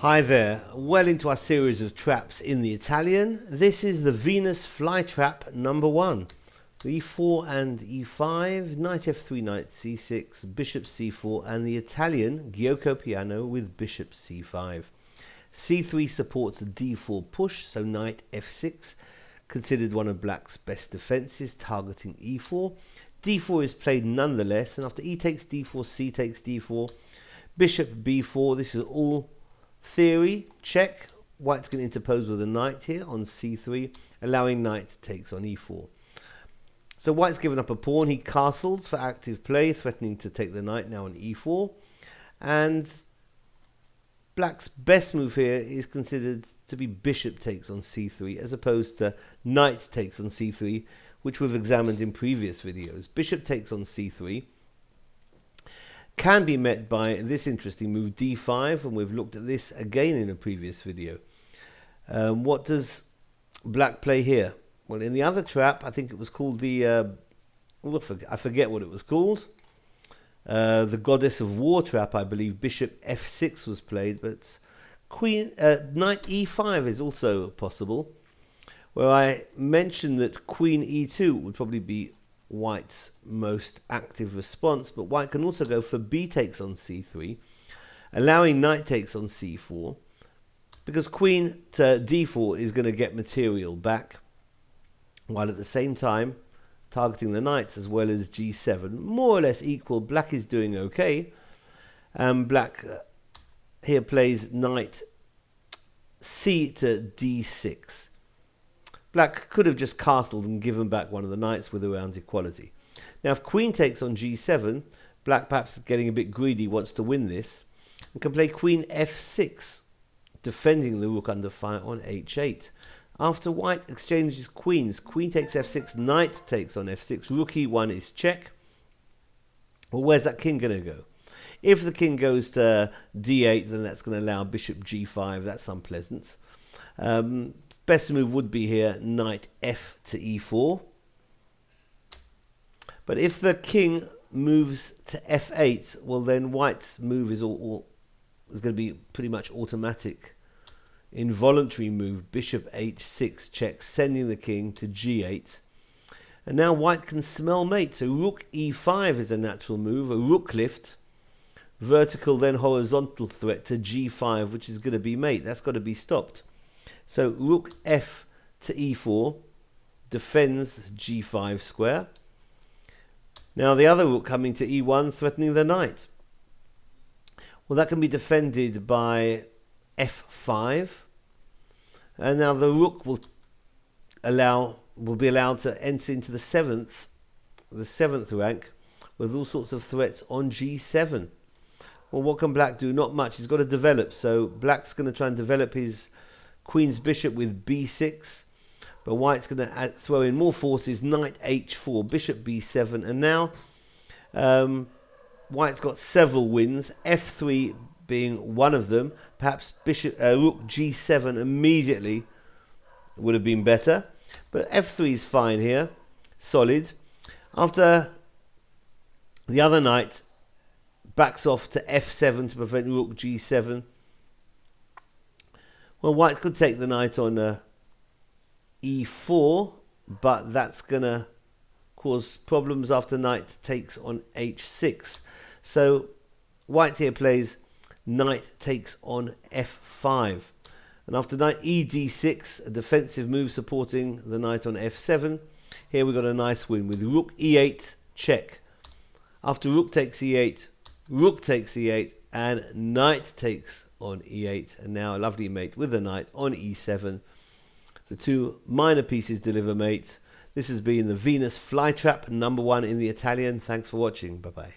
Hi there, well into our series of traps in the Italian. This is the Venus flytrap number 1. E4 and E5, knight F3, knight C6, bishop C4, and the Italian Giuoco piano with bishop C5. C3 supports a D4 push, so knight F6, considered one of black's best defenses, targeting E4. D4 is played nonetheless, and after E takes D4, C takes D4, bishop B4, this is all theory, check. White's going to interpose with a knight here on C3, allowing knight takes on E4. So white's given up a pawn. He castles for active play, threatening to take the knight now on E4. And black's best move here is considered to be bishop takes on C3, as opposed to knight takes on C3, which we've examined in previous videos. Bishop takes on C3 can be met by this interesting move D5, and we've looked at this again in a previous video. What does black play here? Well, in the other trap, I think it was called the I forget what it was called, the Goddess of War trap, I believe. Bishop F6 was played, but knight E5 is also possible, where I mentioned that Queen E2 would probably be white's most active response, but white can also go for B takes on C3, allowing knight takes on C4, because queen to D4 is going to get material back, while at the same time targeting the knights as well as G7. More or less equal. Black is doing okay. Black here plays knight C to D6. Black could have just castled and given back one of the knights with around equality. Now if queen takes on G7, black, perhaps getting a bit greedy, wants to win this, and can play queen F6, defending the rook under fire on H8. After white exchanges queens, queen takes F6, knight takes on F6, rook E1 is check. Well, where's that king going to go? If the king goes to D8, then that's going to allow bishop G5. That's unpleasant. Best move would be here, knight F to E4. But if the king moves to F8, well then white's move is going to be pretty much automatic. Involuntary move, bishop H6 check, sending the king to G8. And now white can smell mate. So rook E5 is a natural move, a rook lift, vertical then horizontal threat to G5, which is going to be mate. That's got to be stopped. So rook F to E4 defends G5 square. Now the other rook coming to E1, threatening the knight. Well, that can be defended by F5. And now the rook will be allowed to enter into the seventh rank with all sorts of threats on G7. Well, what can black do? Not much. He's got to develop. So black's going to try and develop his queen's bishop with B6, but white's going to throw in more forces, knight H4, bishop B7, and now white's got several wins, F3 being one of them. Perhaps rook G7 immediately would have been better, but F3 is fine here, solid. After the other knight backs off to F7 to prevent rook G7, well, white could take the knight on E4, but that's going to cause problems after knight takes on H6. So white here plays knight takes on F5. And after knight ED6, a defensive move supporting the knight on F7, here we've got a nice win with rook E8 check. After rook takes E8, rook takes E8, and knight takes on E8, and now a lovely mate with the knight on E7. The two minor pieces deliver mate. This has been the Venus flytrap number 1 in the Italian. Thanks for watching. Bye bye.